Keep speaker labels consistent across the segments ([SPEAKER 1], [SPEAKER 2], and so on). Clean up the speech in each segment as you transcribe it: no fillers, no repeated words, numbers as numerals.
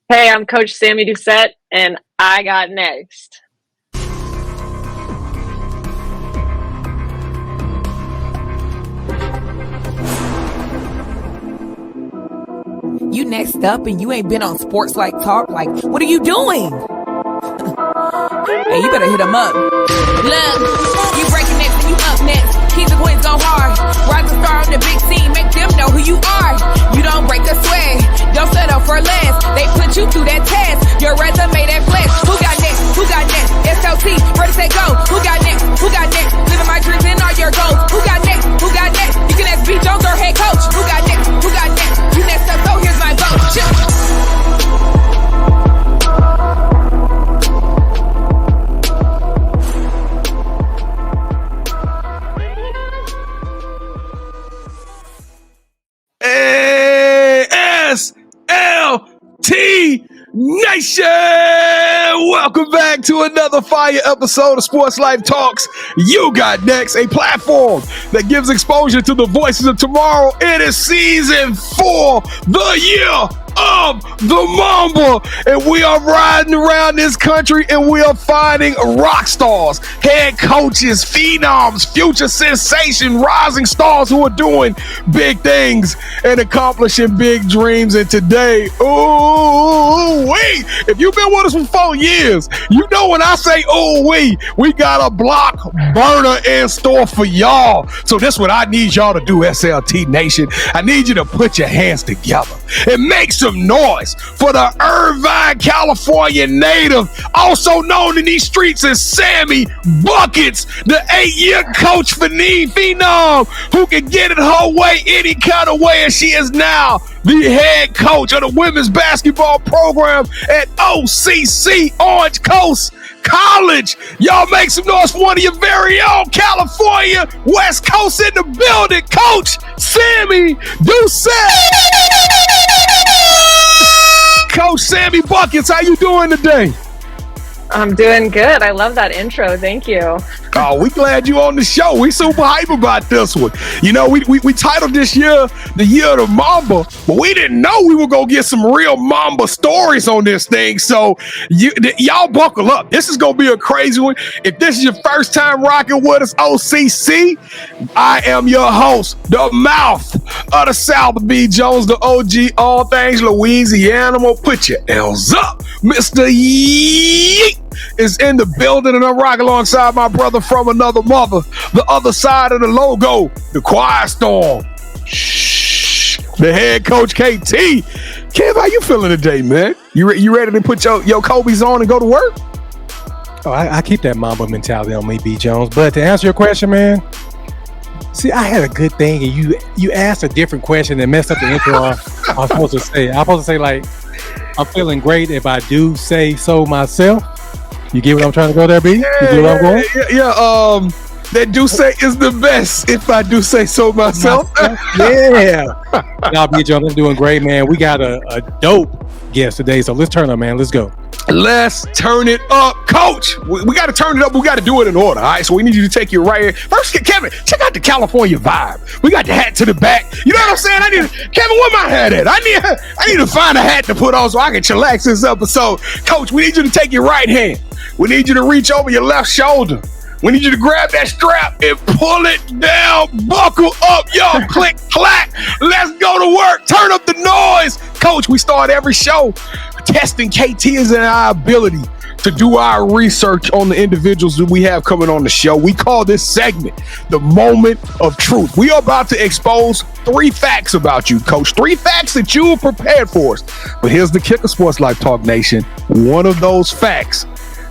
[SPEAKER 1] Hey, I'm Coach Sammy Doucette, and I got next.
[SPEAKER 2] You next up and you ain't been on Sportslifetalk. Like, what are you doing? Hey, you better hit him up. Look, you breaking next and you up next. Keep the wins go hard. Rise a star on the big team. Make them know who you are. You don't break a sweat. Don't settle for less. They put you through that test. Your resume that flex. Who got next? Who got next? SLT, ready, set, go. Who got next? Who got next? Living my dreams and all your goals. Who got next? Who got next? You can ask B. Jones or head coach. Who got next? Who got next? You next up, so here's my vote. Chill.
[SPEAKER 3] SLT Nation! Welcome back to another fire episode of Sports Life Talks. You got next, a platform that gives exposure to the voices of tomorrow. It is season 4, the year of the Mamba, and we are riding around this country and we are finding rock stars, head coaches, phenoms, future sensation, rising stars who are doing big things and accomplishing big dreams. And today, if you've been with us for 4 years, you know when I say we got a block burner in store for y'all. So this is what I need y'all to do, SLT Nation. I need you to put your hands together and make some noise for the Irvine, California native, also known in these streets as Sammy Buckets, the 8-year coach phenom who can get it her way any kind of way, and she is now the head coach of the women's basketball program at OCC, Orange Coast College. Y'all make some noise for one of your very own California West Coast in the building, Coach Sammy Doucette. Coach Sammy Buckets, how you doing today?
[SPEAKER 1] I'm doing good. I love that intro. Thank you.
[SPEAKER 3] Oh, we glad you on the show. We super hype about this one. You know, we titled this year the Year of Mamba, but we didn't know we were going to get some real Mamba stories on this thing. So y'all buckle up. This is going to be a crazy one. If this is your first time rocking with us, OCC, I am your host, the mouth of the South, B. Jones, the OG, all things Louisiana. Put your L's up. Mr. Yeet is in the building, and I'm rocking alongside my brother from another mother, the other side of the logo, the Quiet Storm. Shh, the head coach KT. Kev, how you feeling today, man? You ready to put your Kobe's on and go to work?
[SPEAKER 4] Oh, I keep that Mamba mentality on me, B. Jones. But to answer your question, man, see, I had a good thing, and you asked a different question and messed up the intro. I'm supposed to say, like, I'm feeling great if I do say so myself. You get what I'm trying to go there, B? You get what I'm going?
[SPEAKER 3] Yeah. That do say is the best if I do say so myself.
[SPEAKER 4] Yeah. Now, B. Jones, I'm doing great, man. We got a dope guest today, so let's turn up, man. Let's go.
[SPEAKER 3] Let's turn it up, Coach. We got to turn it up. We got to do it in order, all right? So we need you to take you right here. First, Kevin, check out the California vibe. We got the hat to the back. You know what I'm saying? Kevin, where my hat at? I need to find a hat to put on so I can chillax this episode. Coach, we need you to take your right hand. We need you to reach over your left shoulder. We need you to grab that strap and pull it down. Buckle up, y'all. Click, clack. Let's go to work. Turn up the noise. Coach, we start every show testing KT's and our ability to do our research on the individuals that we have coming on the show. We call this segment the moment of truth. We are about to expose 3 facts about you, Coach. 3 facts that you are prepared for us. But here's the kicker, Sports Life Talk Nation. One of those facts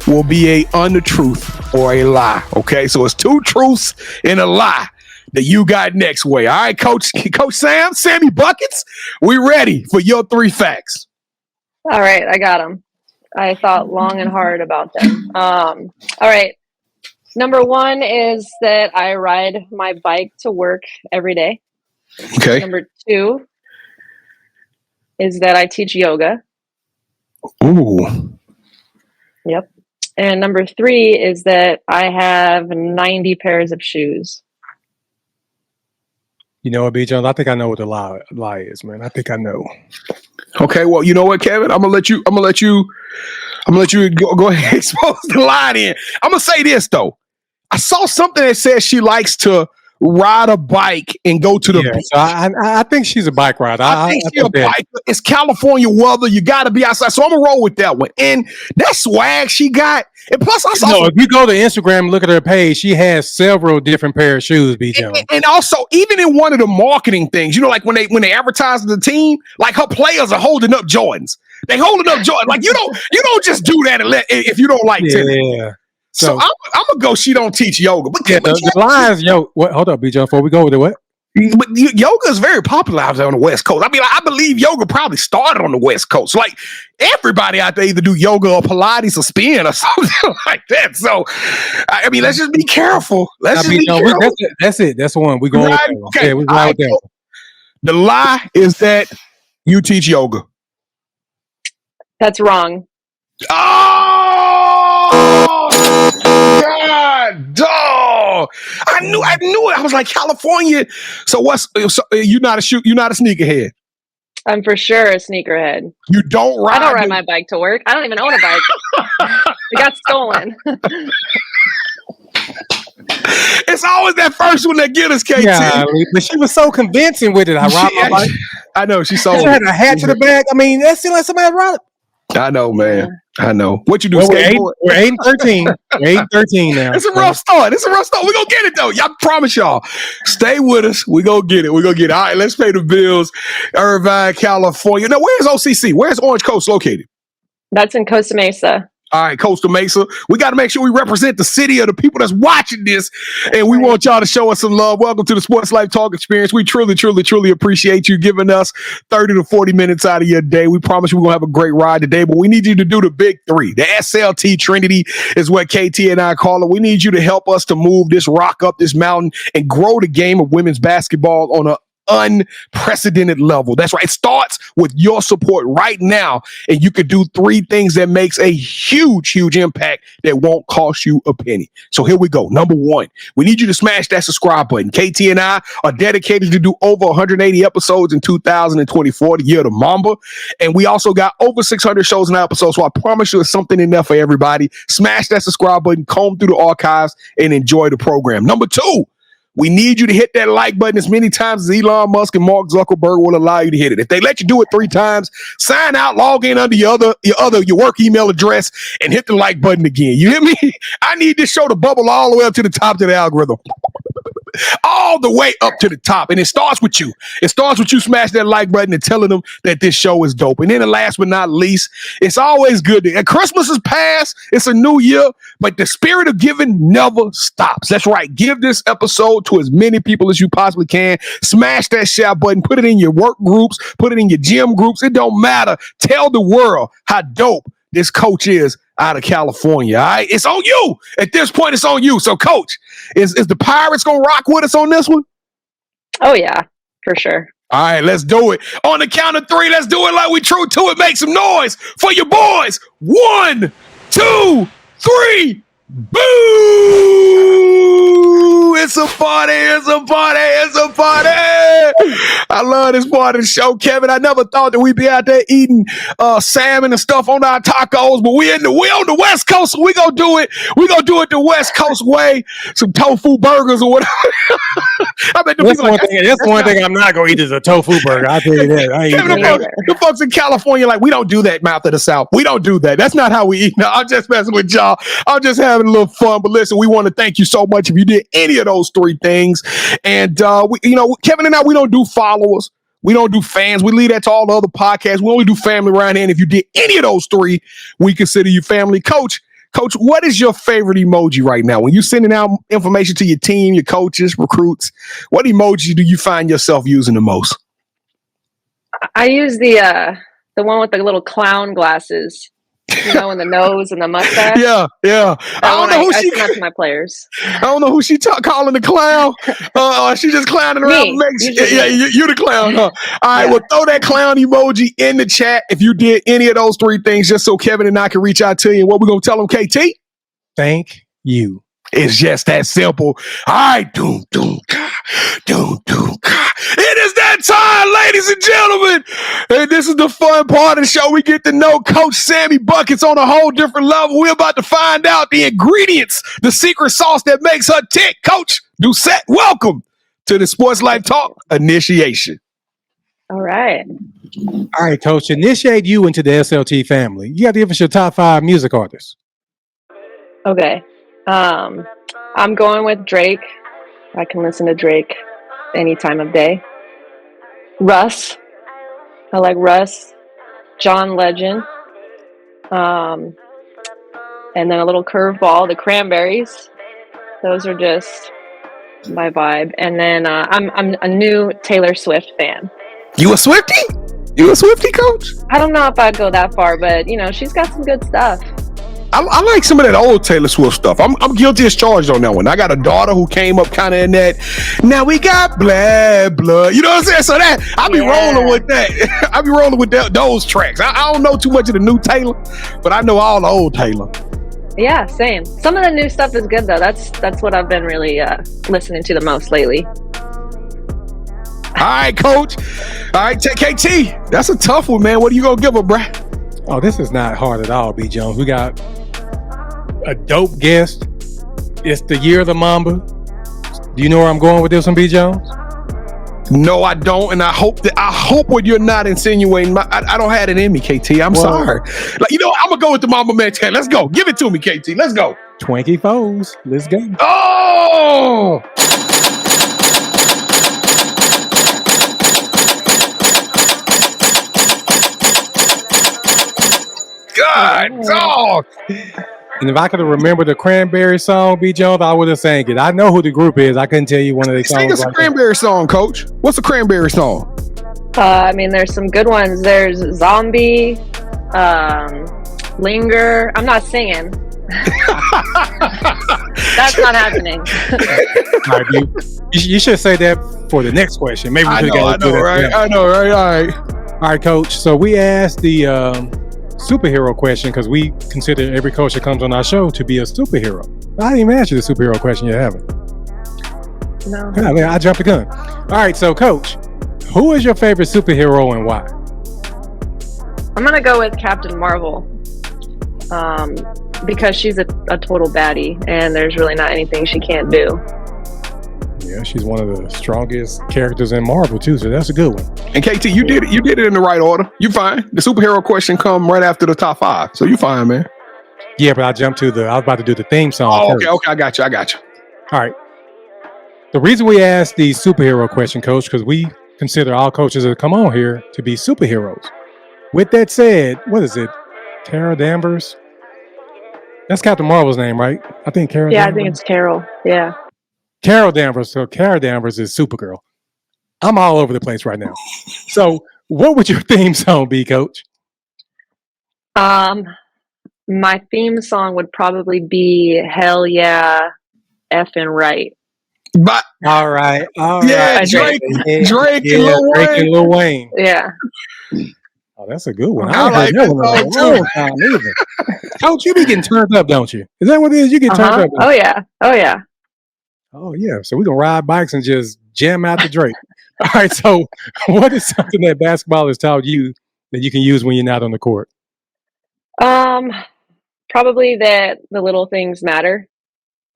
[SPEAKER 3] will be a untruth or a lie. Okay, so it's 2 truths and a lie that you got next way. All right, Coach Sammy Buckets, we ready for your 3 facts.
[SPEAKER 1] All right, I got them. I thought long and hard about them. All right. Number 1 is that I ride my bike to work every day.
[SPEAKER 3] Okay.
[SPEAKER 1] Number 2 is that I teach yoga.
[SPEAKER 3] Ooh.
[SPEAKER 1] Yep. And number 3 is that I have 90 pairs of shoes.
[SPEAKER 4] You know what, B. Jones? I think I know what the lie is, man. I think I know.
[SPEAKER 3] Okay, well, you know what, Kevin? I'm gonna let you go ahead and expose the lie in. I'm gonna say this though. I saw something that says she likes to ride a bike and go to the beach.
[SPEAKER 4] So I think she's a bike rider.
[SPEAKER 3] I think she's a biker. It's California weather. You got to be outside. So I'm going to roll with that one. And that swag she got. And plus, I saw
[SPEAKER 4] if you go to Instagram and look at her page, she has several different pair of shoes, B. Jones.
[SPEAKER 3] And also, even in one of the marketing things, like when they advertise the team, like her players are holding up Jordans. They holding up Jordans. Like you don't just do that if you don't like tennis.
[SPEAKER 4] Yeah.
[SPEAKER 3] So I'm gonna go. She don't teach yoga, but
[SPEAKER 4] the lines, what? Hold up, B. Jones. Before we go with the what?
[SPEAKER 3] But yoga is very popular out there on the West Coast. I mean, I believe yoga probably started on the West Coast. Like everybody out there either do yoga or Pilates or spin or something like that. So, I mean, let's just be careful. That's it.
[SPEAKER 4] That's the one. We're going with that one.
[SPEAKER 3] Okay,
[SPEAKER 4] we're going with that one.
[SPEAKER 3] The lie is that you teach yoga.
[SPEAKER 1] That's wrong.
[SPEAKER 3] Oh God, dog! I knew it. I was like, California. So you're not a sneakerhead.
[SPEAKER 1] I'm for sure a sneakerhead.
[SPEAKER 3] You don't ride.
[SPEAKER 1] I don't ride my bike to work. I don't even own a bike. It got stolen.
[SPEAKER 3] It's always that first one that get us, KT.
[SPEAKER 4] Yeah, but she was so convincing with it. I ride my bike.
[SPEAKER 3] I know she sold.
[SPEAKER 4] She had a hat to the back. I mean, that seemed like somebody ride it.
[SPEAKER 3] I know, man. I know. What you do?
[SPEAKER 4] Well, we're 8 and 13. We're 8 and 13 now.
[SPEAKER 3] It's a rough start. We're gonna get it though. Y'all promise y'all. Stay with us. We're gonna get it. All right, let's pay the bills. Irvine, California. Now, where's OCC? Where's Orange Coast located?
[SPEAKER 1] That's in Costa Mesa.
[SPEAKER 3] All right, Costa Mesa. We got to make sure we represent the city of the people that's watching this, and we want y'all to show us some love. Welcome to the Sports Life Talk experience. We truly, truly, truly appreciate you giving us 30 to 40 minutes out of your day. We promise we're going to have a great ride today, but we need you to do the big three. The SLT Trinity is what KT and I call it. We need you to help us to move this rock up this mountain and grow the game of women's basketball on a unprecedented level. That's right. It starts with your support right now, and you could do 3 things that makes a huge, huge impact that won't cost you a penny. So here we go. Number 1, we need you to smash that subscribe button. KT and I are dedicated to do over 180 episodes in 2024, the year of the Mamba, and we also got over 600 shows in our episodes. So I promise you, it's something in there for everybody. Smash that subscribe button, comb through the archives, and enjoy the program. Number 2, we need you to hit that like button as many times as Elon Musk and Mark Zuckerberg will allow you to hit it. If they let you do it 3 times, sign out, log in under your work email address, and hit the like button again. You hear me? I need this show to bubble all the way up to the top to the algorithm. All the way up to the top. And it starts with you. It starts with you smash that like button and telling them that this show is dope. And then last but not least, it's always good. And Christmas is past. It's a new year, but the spirit of giving never stops. That's right. Give this episode to as many people as you possibly can. Smash that share button. Put it in your work groups. Put it in your gym groups. It don't matter. Tell the world how dope this coach is out of California. All right, it's on you. At this point, it's on you. So, Coach, is the Pirates gonna rock with us on this one?
[SPEAKER 1] Oh yeah, for sure.
[SPEAKER 3] All right, let's do it. On the count of 3, let's do it like we true to it. Make some noise for your boys. 1, 2, 3. Boo! It's a party. It's a party. It's a party. I love this part of the show, Kevin. I never thought that we'd be out there eating salmon and stuff on our tacos, but we on the West Coast, so we gonna do it. We gonna do it the West Coast way. Some tofu burgers or whatever. I bet
[SPEAKER 4] that's one thing I'm not gonna eat is a tofu burger. I'll tell you that.
[SPEAKER 3] The folks in California, like, we don't do that, mouth of the South. We don't do that. That's not how we eat. No, I'm just messing with y'all. I'm just having a little fun. But listen, we want to thank you so much if you did any of those 3 things. And Kevin and I, we don't do followers. We don't do fans. We leave that to all the other podcasts. We only do family around here. And if you did any of those 3, we consider you family. Coach, what is your favorite emoji right now? When you're sending out information to your team, your coaches, recruits, what emoji do you find yourself using the most?
[SPEAKER 1] I use the one with the little clown glasses. And the nose and the mustache.
[SPEAKER 3] Yeah. I don't know who
[SPEAKER 1] I send that to my players.
[SPEAKER 3] I don't know who she calling the clown. She just clowning around. You the clown, huh? All right, well, throw that clown emoji in the chat if you did any of those 3 things, just so Kevin and I can reach out to you. And what we gonna tell them, KT?
[SPEAKER 4] Thank you.
[SPEAKER 3] It's just that simple. All right, doom, doom, doom, doom. It is that time, ladies and gentlemen. And this is the fun part of the show. We get to know Coach Sammy Buckets on a whole different level. We're about to find out the ingredients, the secret sauce that makes her tick. Coach Duet, welcome to the Sportslifetalk initiation.
[SPEAKER 1] All right.
[SPEAKER 4] All right, Coach, initiate you into the SLT family. You got to give us your top 5 music artists.
[SPEAKER 1] Okay. I'm going with Drake. I can listen to Drake any time of day. Russ. I like Russ. John Legend. And then a little curveball, the Cranberries. Those are just my vibe. And then I'm a new Taylor Swift fan.
[SPEAKER 3] You a Swiftie? You a Swiftie, Coach?
[SPEAKER 1] I don't know if I'd go that far, but she's got some good stuff.
[SPEAKER 3] I like some of that old Taylor Swift stuff. I'm guilty as charged on that one. I got a daughter who came up kind of in that. Now we got blah blah. You know what I'm saying? So that I'll be rolling with that. I'll be rolling with those tracks. I don't know too much of the new Taylor, but I know all the old Taylor.
[SPEAKER 1] Yeah, same. Some of the new stuff is good though. That's what I've been really listening to the most lately.
[SPEAKER 3] All right, Coach. All right, KT. That's a tough one, man. What are you gonna give her, bruh?
[SPEAKER 4] Oh, this is not hard at all, B. Jones. We got a dope guest. It's the Year of the Mamba. Do you know where I'm going with this one, B. Jones?
[SPEAKER 3] No, I don't, and I hope what you're not insinuating. I don't have it in me, KT. I'm sorry. Like, I'm gonna go with the Mamba man. Let's go. Give it to me, KT. Let's go.
[SPEAKER 4] Twinkie Foes. Let's go.
[SPEAKER 3] Oh! God, dog.
[SPEAKER 4] And if I could have remembered the Cranberry song, B. Jones, I would have sang it. I know who the group is. I couldn't tell you one of their songs.
[SPEAKER 3] Sing us a Cranberry song, Coach. What's a Cranberry song?
[SPEAKER 1] There's some good ones. There's Zombie, Linger. I'm not singing. That's not happening.
[SPEAKER 4] All right, you should say that for the next question. Maybe we could
[SPEAKER 3] I know, right? I know, right? All right.
[SPEAKER 4] All right, Coach. So we asked the superhero question because we consider every coach that comes on our show to be a superhero. I didn't even ask you the superhero question you haven't.
[SPEAKER 1] No.
[SPEAKER 4] I jumped the gun. All right, so Coach, who is your favorite superhero and why?
[SPEAKER 1] I'm gonna go with Captain Marvel, because she's a total baddie, and there's really not anything she can't do.
[SPEAKER 4] Yeah, she's one of the strongest characters in Marvel too, so that's a good one.
[SPEAKER 3] And KT, you did it in the right order. You fine. The superhero question come right after the top 5, so you fine, man.
[SPEAKER 4] Yeah, but I jumped to I was about to do the theme song.
[SPEAKER 3] Oh, okay, I got you.
[SPEAKER 4] All right. The reason we asked the superhero question, Coach, because we consider all coaches that come on here to be superheroes. With that said, what is it? Tara Danvers? That's Captain Marvel's name, right? I think Carol.
[SPEAKER 1] Yeah,
[SPEAKER 4] Danvers?
[SPEAKER 1] I think it's Carol. Yeah.
[SPEAKER 4] Carol Danvers. So Carol Danvers is Supergirl. I'm all over the place right now. So what would your theme song be, Coach?
[SPEAKER 1] My theme song would probably be Hell Yeah, Effing Right.
[SPEAKER 3] But
[SPEAKER 4] All right.
[SPEAKER 3] yeah, Drake and
[SPEAKER 4] Lil Wayne.
[SPEAKER 1] Yeah.
[SPEAKER 4] Oh, that's a good one.
[SPEAKER 3] I like that song
[SPEAKER 4] too. Coach, you be getting turned up, don't you? Is that what it is? You get turned up?
[SPEAKER 1] Oh yeah.
[SPEAKER 4] Oh yeah. So we're gonna ride bikes and just jam out the Drake. All right. So what is something that basketball has taught you that you can use when you're not on the court?
[SPEAKER 1] Probably that the little things matter.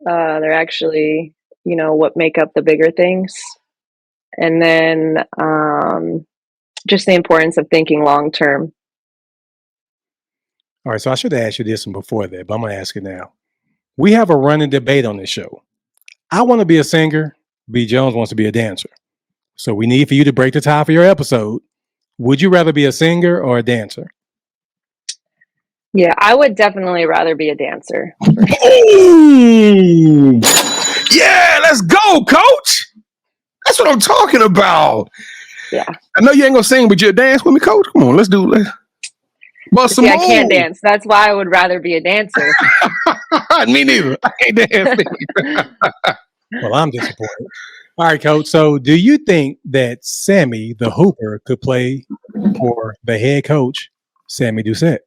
[SPEAKER 1] They're actually, what make up the bigger things. And then just the importance of thinking long term.
[SPEAKER 4] All right, so I should have asked you this one before that, but I'm going to ask it now. We have a running debate on this show. I want to be a singer. B. Jones wants to be a dancer. So we need for you to break the tie for your episode. Would you rather be a singer or a dancer?
[SPEAKER 1] Yeah, I would definitely rather be a dancer.
[SPEAKER 3] Oh, yeah, let's go, Coach. That's what I'm talking about.
[SPEAKER 1] Yeah.
[SPEAKER 3] I know you ain't gonna sing, but you'll dance with me, Coach. Come on, let's do it.
[SPEAKER 1] See, I can't dance. That's why I would rather be a dancer.
[SPEAKER 3] Me neither. I can't dance.
[SPEAKER 4] Well, I'm disappointed. All right, Coach. So do you think that Sammy, the hooper, could play for the head coach, Sammy Doucette?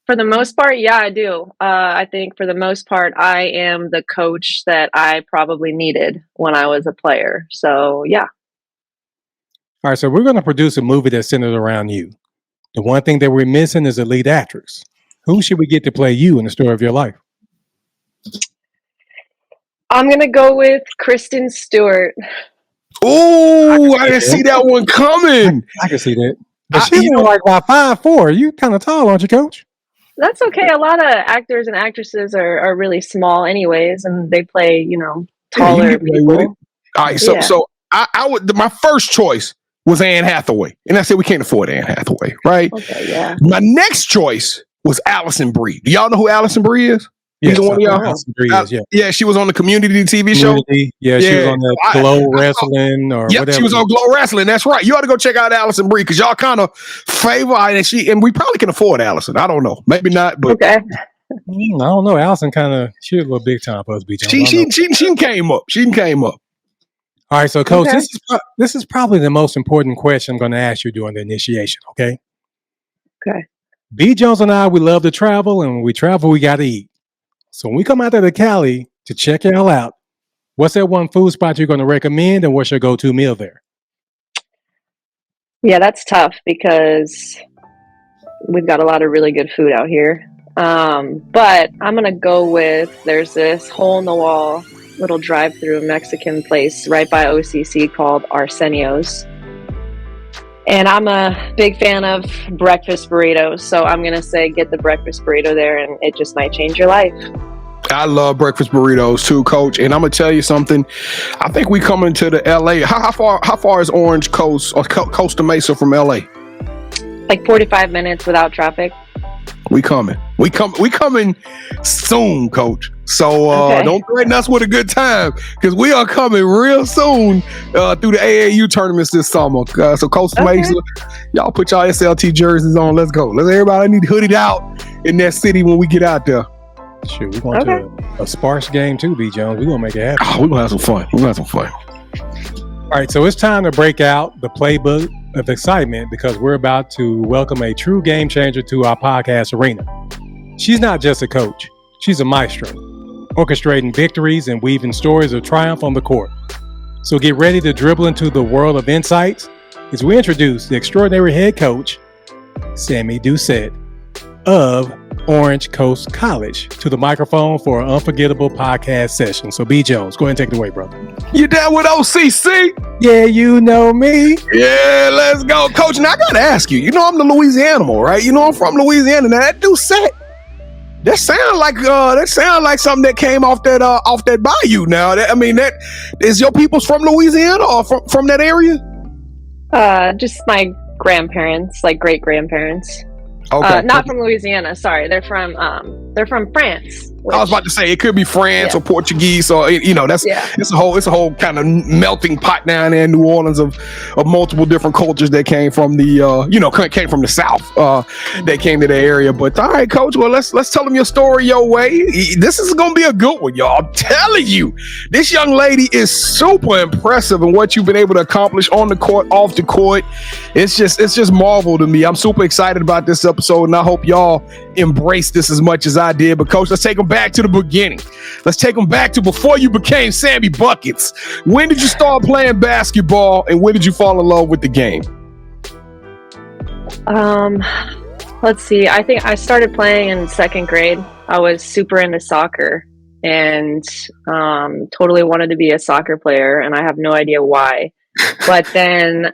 [SPEAKER 1] For the most part, yeah, I do. I think for the most part, I am the coach that I probably needed when I was a player. So, yeah.
[SPEAKER 4] All right, so we're going to produce a movie that's centered around you. The one thing that we're missing is a lead actress. Who should we get to play you in the story of your life?
[SPEAKER 1] I'm going to go with Kristen Stewart.
[SPEAKER 3] Oh, I didn't see that one coming.
[SPEAKER 4] I can see that. But she's like about 5'4". You kind of tall, aren't you, Coach?
[SPEAKER 1] That's okay. A lot of actors and actresses are really small anyways, and they play, taller people.
[SPEAKER 3] All right, so I would, my first choice was Anne Hathaway. And I said, we can't afford Anne Hathaway, right?
[SPEAKER 1] Okay, yeah.
[SPEAKER 3] My next choice was Allison Brie. Do y'all know who Allison Brie is?
[SPEAKER 4] Yes,
[SPEAKER 3] one of y'all? Yeah, she was on the Community TV show.
[SPEAKER 4] Yeah, she was on the Glow Wrestling or whatever.
[SPEAKER 3] She was on Glow Wrestling. That's right. You ought to go check out Allison Brie because y'all kind of favor and we probably can afford Allison. I don't know. Maybe not, but
[SPEAKER 1] okay.
[SPEAKER 4] I don't know. Allison she was a little big time for us, BJ.
[SPEAKER 3] She came up. She came up.
[SPEAKER 4] All right, so Coach, this is probably the most important question I'm going to ask you during the initiation. Okay.
[SPEAKER 1] Okay.
[SPEAKER 4] B. Jones and I, we love to travel, and when we travel, we got to eat. So when we come out there to Cali to check y'all out, what's that one food spot you're going to recommend, and what's your go-to meal there?
[SPEAKER 1] Yeah, that's tough because we've got a lot of really good food out here. But I'm going to go with, there's this hole-in-the-wall little drive-through Mexican place right by OCC called Arsenio's. And I'm a big fan of breakfast burritos, so I'm going to say get the breakfast burrito there, and it just might change your life.
[SPEAKER 3] I love breakfast burritos too, Coach. And I'm going to tell you something. I think we coming to the LA. How far is Orange Coast or Costa Mesa from LA?
[SPEAKER 1] Like 45 minutes without traffic.
[SPEAKER 3] We coming soon, Coach. So don't threaten us with a good time because we are coming real soon through the AAU tournaments this summer. So Costa Mesa, y'all put y'all SLT jerseys on. Let's go. Everybody need hooded out in that city when we get out there.
[SPEAKER 4] Shoot, we're going to a sparse game too, B. Jones. We're going to make it happen.
[SPEAKER 3] Oh, we're going to have some fun.
[SPEAKER 4] All right, so it's time to break out the playbook of excitement because we're about to welcome a true game changer to our podcast arena. She's not just a coach. She's a maestro, orchestrating victories and weaving stories of triumph on the court. So get ready to dribble into the world of insights as we introduce the extraordinary head coach, Sammy Doucette of Orange Coast College, to the microphone for an unforgettable podcast session. So B. Jones, go ahead and take it away, brother.
[SPEAKER 3] You down with OCC?
[SPEAKER 4] Yeah, you know me.
[SPEAKER 3] Yeah, let's go, Coach. Now I gotta ask you. You know I'm the Louisiana, right? You know I'm from Louisiana. Now that Doucette, that sound like something that came off that bayou. Now that is your people's from Louisiana or from that area?
[SPEAKER 1] Just my grandparents, like great grandparents.
[SPEAKER 3] Okay.
[SPEAKER 1] Not from Louisiana. Sorry, they're from France.
[SPEAKER 3] I was about to say it could be France or Portuguese or it's a whole kind of melting pot down there in New Orleans of multiple different cultures that came from came from the South. They came to the area. But all right, Coach. Well, let's tell them your story your way. This is gonna be a good one, y'all. I'm telling you, this young lady is super impressive in what you've been able to accomplish on the court, off the court. It's just marvel to me. I'm super excited about this episode, and I hope y'all embrace this as much as I did. But Coach, let's take them back to the beginning. Let's take them back to before you became Sammy Buckets. When did you start playing basketball, and when did you fall in love with the game?
[SPEAKER 1] Let's see. I think I started playing in second grade. I was super into soccer and totally wanted to be a soccer player, and I have no idea why. But then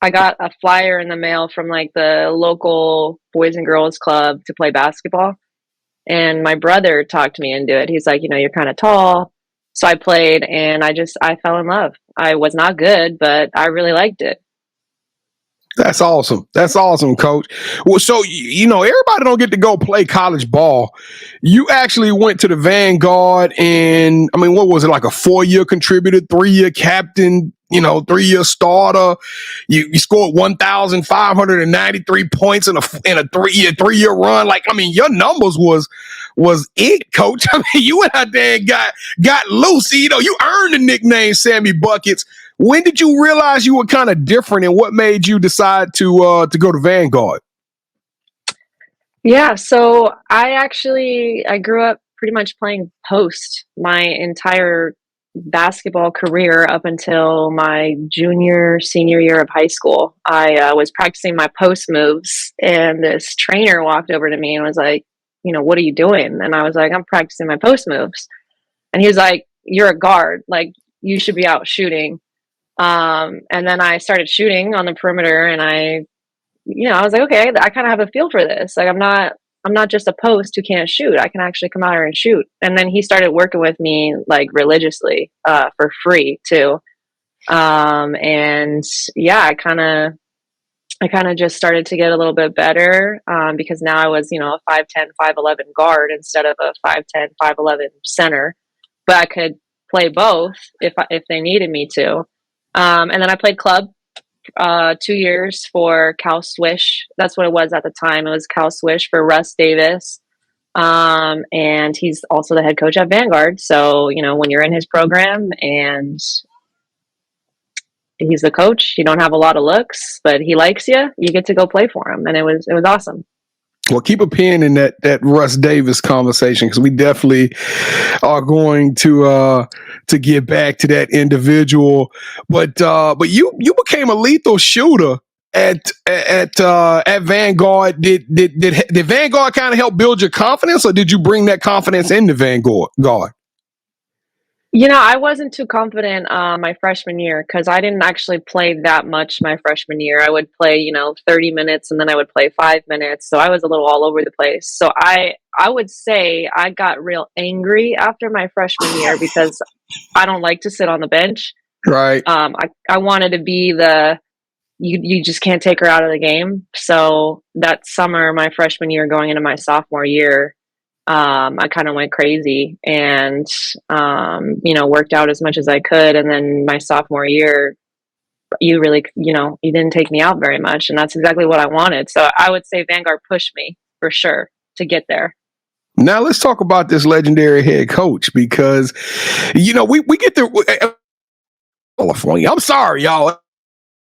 [SPEAKER 1] I got a flyer in the mail from like the local Boys and Girls Club to play basketball. And my brother talked me into it. He's like, you're kind of tall. So I played and I fell in love. I was not good, but I really liked it.
[SPEAKER 3] That's awesome. That's awesome, Coach. Well, so, everybody don't get to go play college ball. You actually went to the Vanguard and, what was it, like a 4-year contributor, 3-year captain, 3-year starter. You scored 1,593 points in a 3-year run. Your numbers was it, Coach. You went out there and got loose. You earned the nickname Sammy Buckets. When did you realize you were kind of different, and what made you decide to go to Vanguard?
[SPEAKER 1] Yeah, so I grew up pretty much playing post my entire basketball career up until my senior year of high school. I was practicing my post moves, and this trainer walked over to me and was like, what are you doing? And I was like, I'm practicing my post moves. And he was like, you're a guard, like you should be out shooting. And then I started shooting on the perimeter, and I was like, okay, I kind of have a feel for this. Like, I'm not just a post who can't shoot. I can actually come out here and shoot. And then he started working with me like religiously, for free too. And yeah, I kind of just started to get a little bit better, because now I was, a 5'10", 5'11" guard instead of a 5'10", 5'11" center, but I could play both if they needed me to. And then I played club 2 years for Cal Swish. That's what it was at the time. It was Cal Swish for Russ Davis. And he's also the head coach at Vanguard. So, when you're in his program and he's the coach, you don't have a lot of looks, but he likes you, you get to go play for him. And it was awesome.
[SPEAKER 3] Well, keep a pin in that Russ Davis conversation, because we definitely are going to get back to that individual. But you became a lethal shooter at Vanguard. Did Vanguard kind of help build your confidence, or did you bring that confidence into Vanguard?
[SPEAKER 1] I wasn't too confident my freshman year, because I didn't actually play that much my freshman year. I would play, 30 minutes, and then I would play 5 minutes. So I was a little all over the place. So I would say I got real angry after my freshman year, because I don't like to sit on the bench.
[SPEAKER 3] Right.
[SPEAKER 1] I wanted to be you just can't take her out of the game. So that summer, my freshman year going into my sophomore year, I kind of went crazy and, worked out as much as I could. And then my sophomore year, you really, you didn't take me out very much. And that's exactly what I wanted. So I would say Vanguard pushed me for sure to get there.
[SPEAKER 3] Now let's talk about this legendary head coach, because, we get the California. I'm sorry, y'all.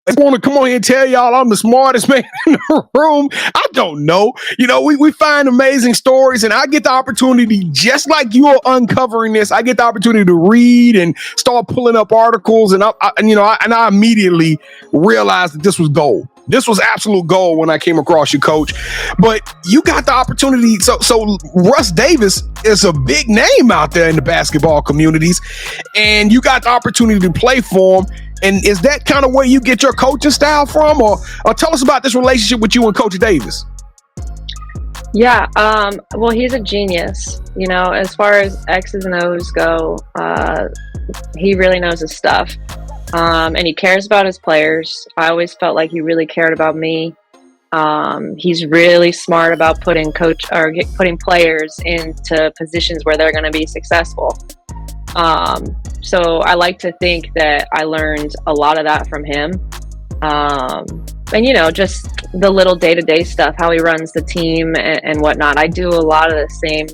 [SPEAKER 3] I want to come on here and tell y'all I'm the smartest man in the room. I don't know. We find amazing stories, and I get the opportunity, just like you are uncovering this, I get the opportunity to read and start pulling up articles, and I immediately realized that this was gold. This was absolute gold when I came across you, Coach. But you got the opportunity. So Russ Davis is a big name out there in the basketball communities, and you got the opportunity to play for him. And is that kind of where you get your coaching style from, or tell us about this relationship with you and Coach Davis?
[SPEAKER 1] Yeah, well, he's a genius. As far as X's and O's go, he really knows his stuff. And he cares about his players. I always felt like he really cared about me. He's really smart about putting players into positions where they're going to be successful. So I like to think that I learned a lot of that from him. And, just the little day-to-day stuff, how he runs the team and whatnot. I do a lot of the same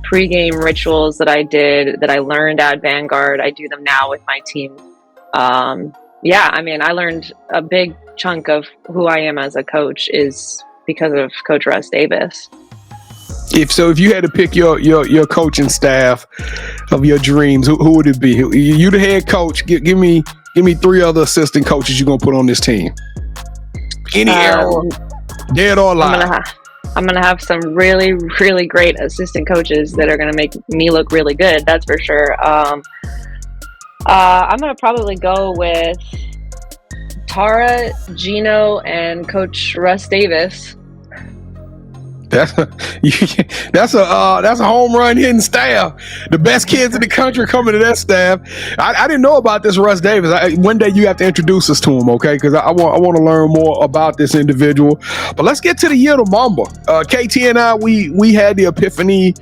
[SPEAKER 1] pregame rituals that I learned at Vanguard. I do them now with my team. I learned a big chunk of who I am as a coach is because of Coach Russ Davis.
[SPEAKER 3] If you had to pick your coaching staff of your dreams, who would it be? You the head coach. Give me 3 other assistant coaches you're gonna put on this team. Any era, dead or alive.
[SPEAKER 1] I'm gonna have some really, really great assistant coaches that are gonna make me look really good. That's for sure. I'm gonna probably go with Tara, Gino, and Coach Russ Davis.
[SPEAKER 3] That's a home run hitting staff. The best kids in the country coming to that staff. I didn't know about this Russ Davis. One day you have to introduce us to him, okay? Because I want to learn more about this individual. But let's get to the Year of Mamba. KT and I, we had the epiphany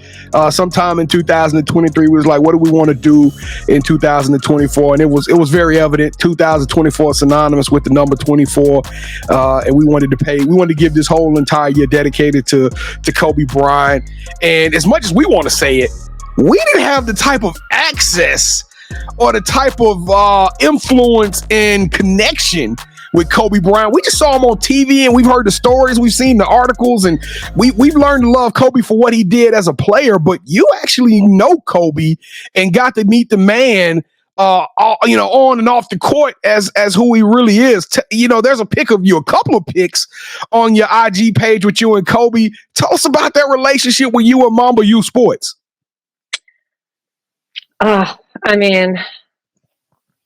[SPEAKER 3] sometime in 2023. We was like, what do we want to do in 2024? And it was very evident. 2024 is synonymous with the number 24, and we wanted to give this whole entire year dedicated to Kobe Bryant. And as much as we want to say it, we didn't have the type of access or the type of influence and connection with Kobe Bryant. We just saw him on TV, and we've heard the stories, we've seen the articles, and we've learned to love Kobe for what he did as a player. But you actually know Kobe and got to meet the man, on and off the court as who he really is. There's a pic of you, a couple of pics on your IG page with you and Kobe. Tell us about that relationship with you and Mamba Youth Sports.
[SPEAKER 1] I mean,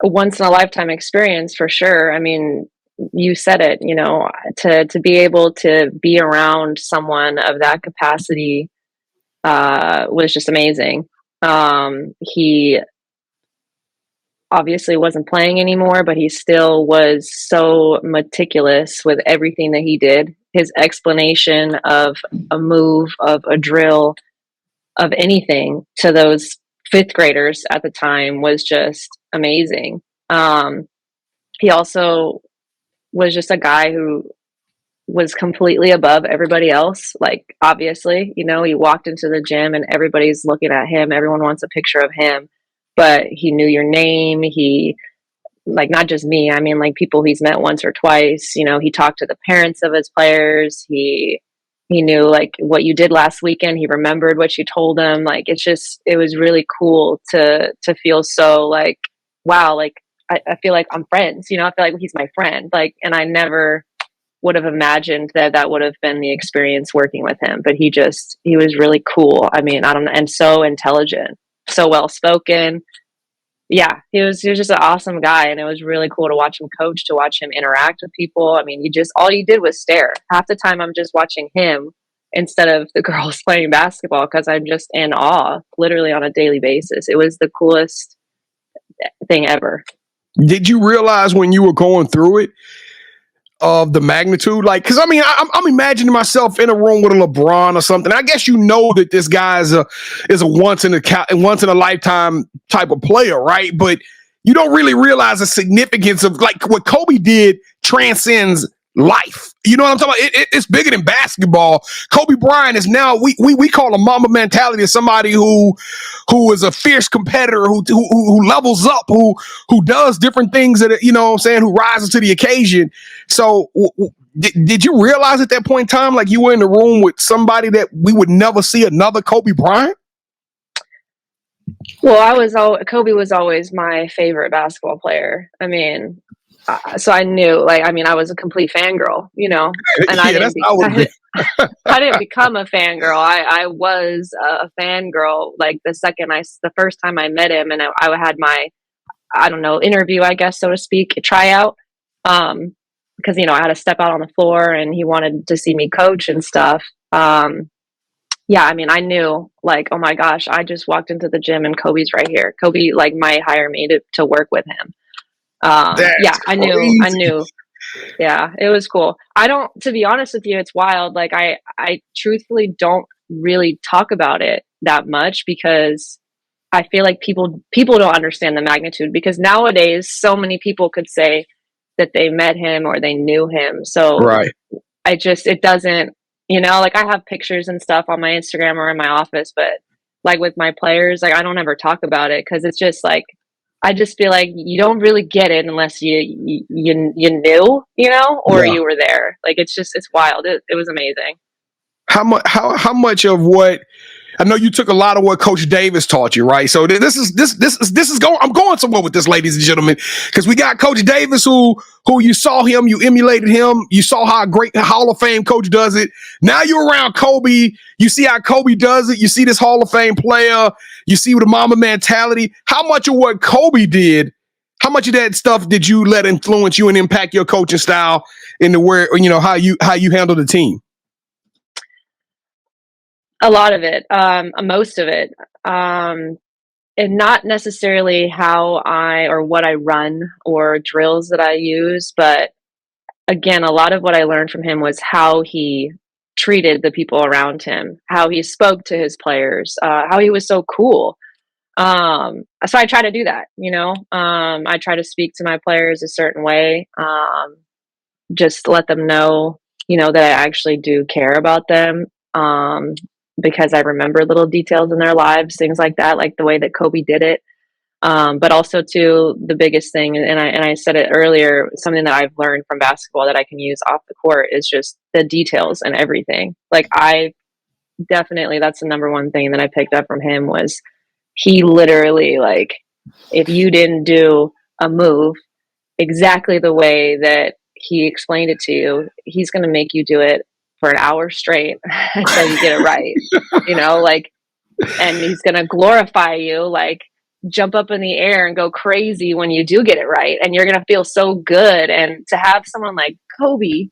[SPEAKER 1] a once in a lifetime experience for sure. I mean, you said it, to be able to be around someone of that capacity was just amazing. He obviously wasn't playing anymore, but he still was so meticulous with everything that he did. His explanation of a move, of a drill, of anything to those fifth graders at the time was just amazing. He also was just a guy who was completely above everybody else. Like, obviously, he walked into the gym and everybody's looking at him. Everyone wants a picture of him, but he knew your name. He, like, not just me, I mean, like, people he's met once or twice. He talked to the parents of his players. He knew, like, what you did last weekend. He remembered what you told him. Like, it was really cool to feel so like, wow, like, I feel like I'm friends, I feel like he's my friend. Like, and I never would have imagined that would have been the experience working with him, but he was really cool. I mean, I don't know. And so intelligent, so well-spoken. Yeah, he was just an awesome guy. And it was really cool to watch him coach, to watch him interact with people. I mean, all you did was stare. Half the time I'm just watching him instead of the girls playing basketball, because I'm just in awe, literally on a daily basis. It was the coolest thing ever.
[SPEAKER 3] Did you realize when you were going through it of the magnitude? Like, because I mean, I'm imagining myself in a room with a LeBron or something. I guess that this guy is a once in a lifetime type of player, right? But you don't really realize the significance of, like, what Kobe did transcends life. You know what I'm talking about? It's bigger than basketball. Kobe Bryant is now, we call a Mamba mentality of somebody who is a fierce competitor, who levels up, who does different things that, who rises to the occasion. So did you realize at that point in time, like, you were in the room with somebody that we would never see another Kobe Bryant?
[SPEAKER 1] Well, Kobe was always my favorite basketball player. I mean, so I knew, like, I mean, I was a complete fangirl, and I didn't become a fangirl. I was a fangirl, like, the first time I met him, and I had my, I don't know, interview, I guess, so to speak, tryout, because, I had to step out on the floor and he wanted to see me coach and stuff. Yeah, I mean, I knew, like, oh my gosh, I just walked into the gym and Kobe's right here. Kobe, like, might hire me to work with him. Yeah, I knew. Yeah, it was cool. To be honest with you, it's wild. Like, I truthfully don't really talk about it that much, because I feel like people don't understand the magnitude, because nowadays so many people could say that they met him or they knew him. So
[SPEAKER 3] right.
[SPEAKER 1] It doesn't, like, I have pictures and stuff on my Instagram or in my office, but, like, with my players, like, I don't ever talk about it, because it's just like, I just feel like you don't really get it unless you knew, or you were there. Like, it's wild. It was amazing.
[SPEAKER 3] How much of what, I know you took a lot of what Coach Davis taught you, right? So this is going. I'm going somewhere with this, ladies and gentlemen, because we got Coach Davis, who you saw him, you emulated him, you saw how a great Hall of Fame coach does it. Now you're around Kobe, you see how Kobe does it. You see this Hall of Fame player, you see the Mamba mentality. How much of what Kobe did, how much of that stuff did you let influence you and impact your coaching style into where, how you handle the team?
[SPEAKER 1] A lot of it, most of it, and not necessarily how or what I run or drills that I use, but again, a lot of what I learned from him was how he treated the people around him, how he spoke to his players, how he was so cool. So I try to do that, I try to speak to my players a certain way, just let them know, that I actually do care about them. Because I remember little details in their lives, things like that, like the way that Kobe did it. But also too, the biggest thing, and I said it earlier, something that I've learned from basketball that I can use off the court is just the details and everything. Like that's the number one thing that I picked up from him was he literally, like, if you didn't do a move exactly the way that he explained it to you, he's going to make you do it for an hour straight until you get it right, like, and he's going to glorify you, like, jump up in the air and go crazy when you do get it right. And you're going to feel so good. And to have someone like Kobe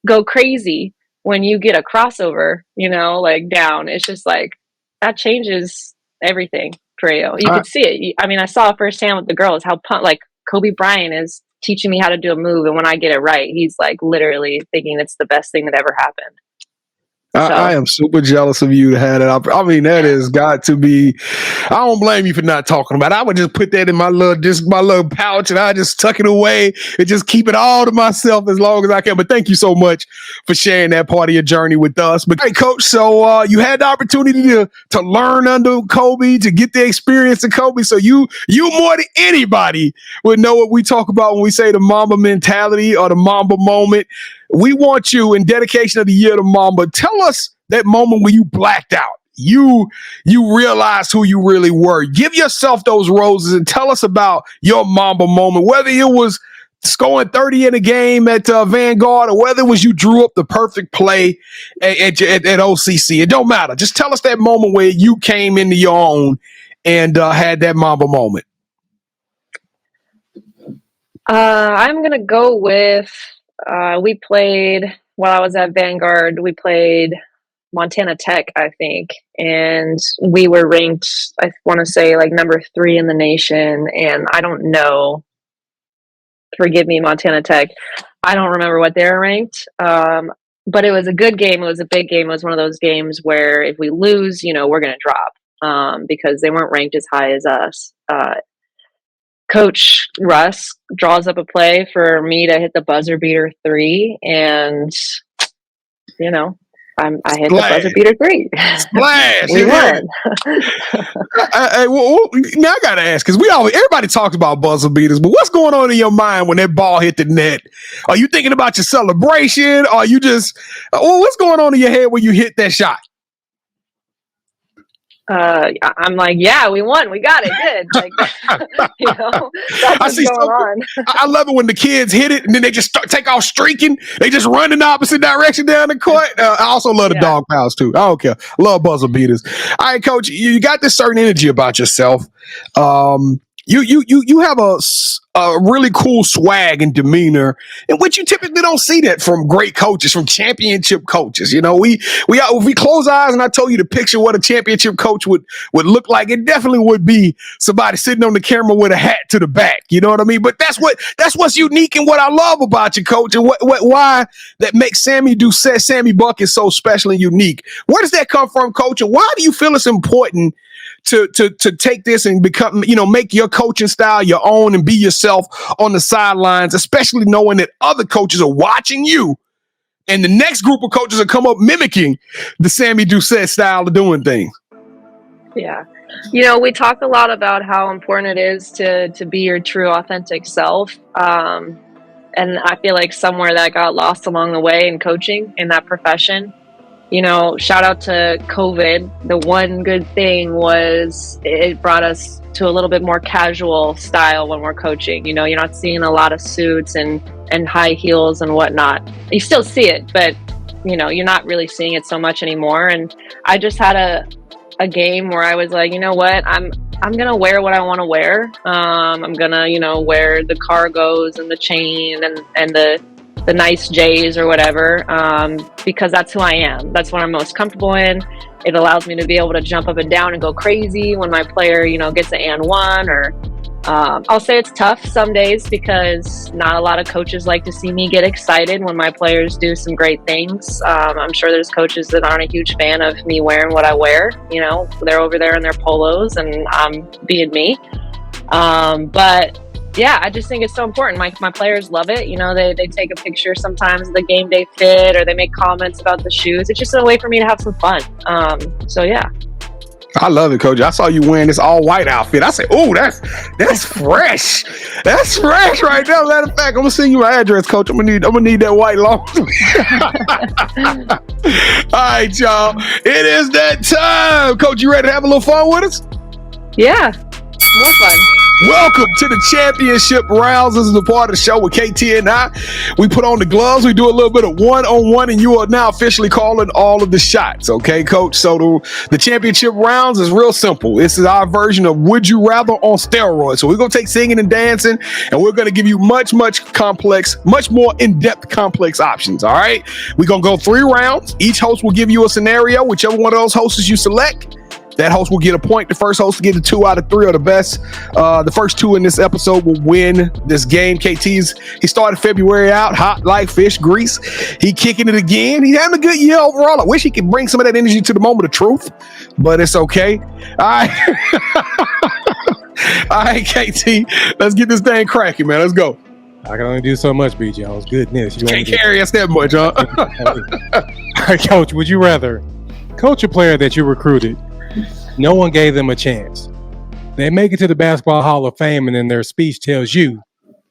[SPEAKER 1] go crazy when you get a crossover, like down, it's just like, that changes everything for you. You could see it. I mean, I saw it firsthand with the girls, how like Kobe Bryant is teaching me how to do a move. And when I get it right, he's like literally thinking it's the best thing that ever happened.
[SPEAKER 3] I am super jealous of you to have that. I mean, that has got to be. I don't blame you for not talking about it. I would just put that in my little pouch, and I just tuck it away and just keep it all to myself as long as I can. But thank you so much for sharing that part of your journey with us. But hey, Coach, so you had the opportunity to learn under Kobe, to get the experience of Kobe. So you more than anybody would know what we talk about when we say the Mamba mentality or the Mamba moment. We want you, in dedication of the Year of Mamba, tell us that moment when you blacked out. You realized who you really were. Give yourself those roses and tell us about your Mamba moment, whether it was scoring 30 in a game at Vanguard or whether it was you drew up the perfect play at OCC. It don't matter. Just tell us that moment where you came into your own and had that Mamba moment.
[SPEAKER 1] I'm going to go with... we played, while I was at Vanguard, we played Montana Tech, I think, and we were ranked, I want to say, like number 3 in the nation, and I don't know, forgive me, Montana Tech, I don't remember what they were ranked, but it was a good game, it was a big game, it was one of those games where if we lose, we're going to drop, because they weren't ranked as high as us. Coach Russ draws up a play for me to hit the buzzer beater 3, and I hit the buzzer beater 3.
[SPEAKER 3] Splash!
[SPEAKER 1] We won.
[SPEAKER 3] Now I gotta ask, because everybody talks about buzzer beaters, but what's going on in your mind when that ball hit the net? Are you thinking about your celebration? Or are you just what's going on in your head when you hit that shot?
[SPEAKER 1] I'm like, yeah, we won. We got it. Good. Like, that's what's going on.
[SPEAKER 3] I love it when the kids hit it and then they just take off streaking. They just run in the opposite direction down the court. I also love the dog pals too. I don't care. Love buzzer beaters. All right, Coach, you got this certain energy about yourself. You have a really cool swag and demeanor, in which you typically don't see that from great coaches, from championship coaches. If we close our eyes and I told you to picture what a championship coach would look like, it definitely would be somebody sitting on the camera with a hat to the back. You know what I mean? But that's what's unique and what I love about you, Coach, and why that makes Sammy Doucette, Sammy Buckets so special and unique. Where does that come from, Coach? And why do you feel it's important to take this and become, make your coaching style your own and be yourself on the sidelines, especially knowing that other coaches are watching you and the next group of coaches will come up mimicking the Sammy Doucette style of doing things?
[SPEAKER 1] Yeah. We talked a lot about how important it is to be your true, authentic self. And I feel like somewhere that got lost along the way in coaching in that profession. Shout out to COVID. The one good thing was it brought us to a little bit more casual style when we're coaching. You're not seeing a lot of suits and high heels and whatnot. You still see it, but you're not really seeing it so much anymore. And I just had a game where I was like, you know what, I'm gonna wear what I want to wear. I'm gonna wear the cargos and the chain and the nice J's or whatever, because that's who I am. That's what I'm most comfortable in. It allows me to be able to jump up and down and go crazy when my player, gets an and one, or I'll say it's tough some days because not a lot of coaches like to see me get excited when my players do some great things. I'm sure there's coaches that aren't a huge fan of me wearing what I wear. They're over there in their polos and I'm being me. But yeah, I just think it's so important. My players love it. They take a picture sometimes of the game day fit, or they make comments about the shoes. It's just a way for me to have some fun. So yeah.
[SPEAKER 3] I love it, Coach. I saw you wearing this all white outfit. I said, "Oh, that's fresh. That's fresh right there." Matter of fact, I'm gonna send you my address, Coach. I'm gonna need that white long. All right, y'all. It is that time, Coach. You ready to have a little fun with us?
[SPEAKER 1] Yeah, more fun.
[SPEAKER 3] Welcome to the championship rounds. This is the part of the show with KT and I. We put on the gloves. We do a little bit of one-on-one, and you are now officially calling all of the shots. Okay, Coach? So the championship rounds is real simple. This is our version of Would You Rather on steroids. So we're going to take singing and dancing, and we're going to give you much more in-depth complex options, all right? We're going to go 3 rounds. Each host will give you a scenario. Whichever one of those hosts you select, that host will get a point. The first host will get the 2 out of 3 or the best. The first 2 in this episode will win this game. He started February out hot like fish grease. He kicking it again. He having a good year overall. I wish he could bring some of that energy to the moment of truth, but it's okay. All right. All right, KT, let's get this thing cracking, man. Let's go.
[SPEAKER 4] I can only do so much, B. Jones. Goodness. You
[SPEAKER 3] can't carry us that much, huh?
[SPEAKER 4] All right, Coach, would you rather coach a player that you recruited, no one gave them a chance, they make it to the Basketball Hall of Fame, and then their speech tells you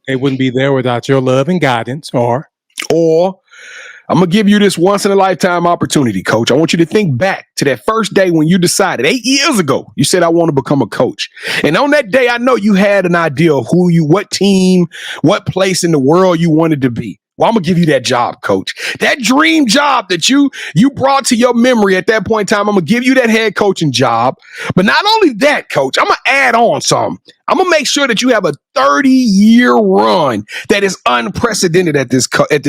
[SPEAKER 4] they wouldn't be there without your love and guidance, or I'm going to give you this once-in-a-lifetime opportunity, Coach. I want you to think back to that first day when you decided 8 years ago, you said, I want to become a coach. And on that day, I know you had an idea of what team, what place in the world you wanted to be. Well, I'm going to give you that job, Coach. That dream job that you brought to your memory at that point in time, I'm going to give you that head coaching job. But not only that, Coach, I'm going to add on some. I'm going to make sure that you have a 30-year run that is unprecedented at this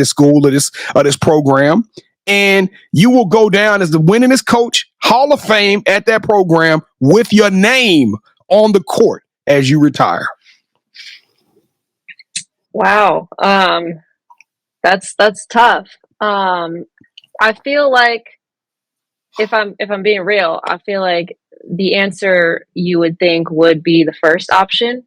[SPEAKER 4] school or this program. And you will go down as the winningest coach, Hall of Fame at that program with your name on the court as you retire.
[SPEAKER 1] Wow. That's tough. I feel like if I'm being real, I feel like the answer you would think would be the first option.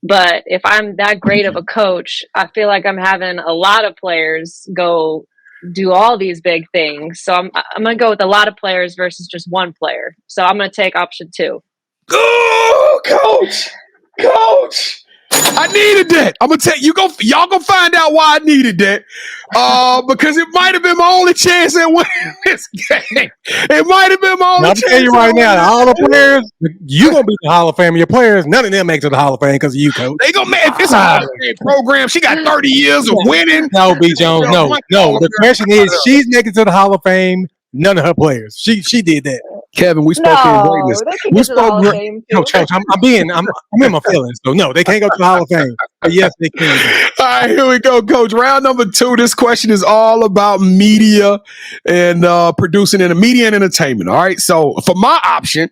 [SPEAKER 1] But if I'm that great of a coach, I feel like I'm having a lot of players go do all these big things. So I'm going to go with a lot of players versus just one player. So I'm going to take option 2.
[SPEAKER 3] Go, Coach! I needed that. I'm gonna tell you, y'all gonna find out why I needed that. Because it might have been my only chance at winning this game. It might have been my only chance.
[SPEAKER 4] I'll tell you right now, all the players, you gonna be the Hall of Fame. Your players, none of them make it to the Hall of Fame because of you, Coach.
[SPEAKER 3] They gonna make if it's a Hall of Fame program. She got 30 years of winning.
[SPEAKER 4] No, B. Jones, no. The question is, she's making it to the Hall of Fame. None of her players. She did that.
[SPEAKER 3] Kevin, we spoke in greatness.
[SPEAKER 1] We spoke
[SPEAKER 4] Coach, I'm in my feelings. So no, they can't go to the Hall of Fame. But yes, they can.
[SPEAKER 3] All right, here we go, Coach. Round number 2. This question is all about media and producing in the media and entertainment. All right. So for my option,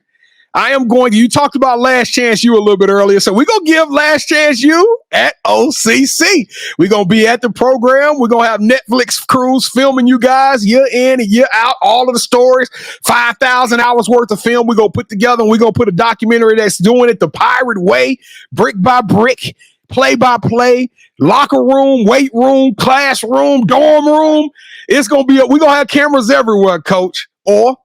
[SPEAKER 3] you talked about Last Chance U a little bit earlier. So we're going to give Last Chance U at OCC. We're going to be at the program. We're going to have Netflix crews filming you guys year in and year out, all of the stories, 5,000 hours worth of film we're going to put together, and we're going to put a documentary that's doing it the pirate way, brick by brick, play by play, locker room, weight room, classroom, dorm room. It's going to be, we're going to have cameras everywhere, Coach. Or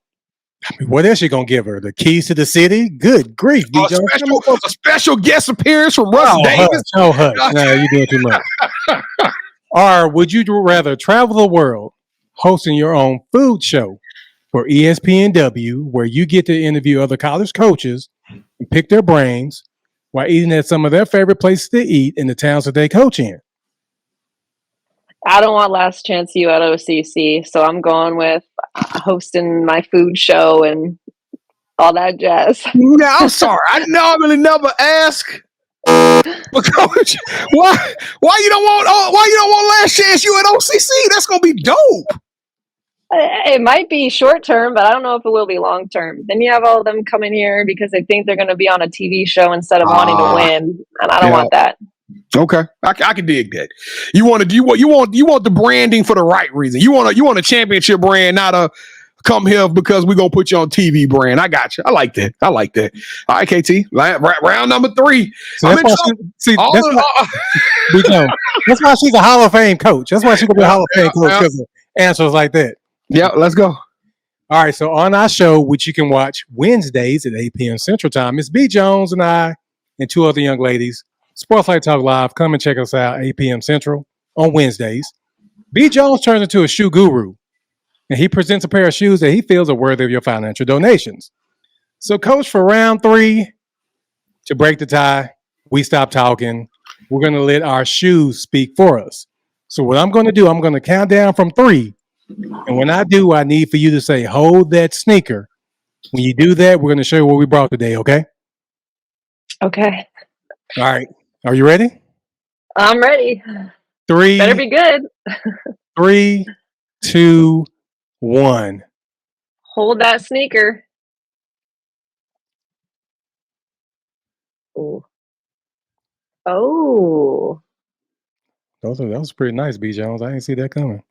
[SPEAKER 4] what else you gonna give her? The keys to the city? Good grief!
[SPEAKER 3] A special guest appearance from Russ Davis.
[SPEAKER 4] Hush. No, you're doing too much. Or would you rather travel the world hosting your own food show for ESPNW, where you get to interview other college coaches and pick their brains while eating at some of their favorite places to eat in the towns that they coach in?
[SPEAKER 1] I don't want Last Chance U at OCC, so I'm going with hosting my food show and all that jazz.
[SPEAKER 3] Now, I'm sorry. I normally never ask, but Coach, why you don't want Last Chance U at OCC? That's gonna be dope.
[SPEAKER 1] It might be short term, but I don't know if it will be long term. Then you have all of them coming here because they think they're going to be on a TV show instead of wanting to win, and I don't want that.
[SPEAKER 3] Okay, I can dig that. You want the branding for the right reason. You want a championship brand, not a come here because we're gonna put you on TV brand. I got you. I like that. All right, KT. Round number 3.
[SPEAKER 4] So that's why she's a Hall of Fame coach. That's why she's gonna be a Hall of Fame coach because of answers like that.
[SPEAKER 3] Yeah, let's go.
[SPEAKER 4] All right, so on our show, which you can watch Wednesdays at 8 p.m. Central Time, it's B. Jones and I and two other young ladies. Sportslifetalk Live. Come and check us out 8 p.m. Central on Wednesdays. B. Jones turns into a shoe guru, and he presents a pair of shoes that he feels are worthy of your financial donations. So, Coach, for round 3, to break the tie, we stop talking. We're going to let our shoes speak for us. So what I'm going to do, I'm going to count down from 3. And when I do, I need for you to say, hold that sneaker. When you do that, we're going to show you what we brought today, okay?
[SPEAKER 1] Okay.
[SPEAKER 4] All right. Are you ready?
[SPEAKER 1] I'm ready.
[SPEAKER 4] 3.
[SPEAKER 1] Better be good.
[SPEAKER 4] 3, 2, 1.
[SPEAKER 1] Hold that sneaker. Ooh. Oh.
[SPEAKER 4] That was pretty nice, B. Jones. I didn't see that coming.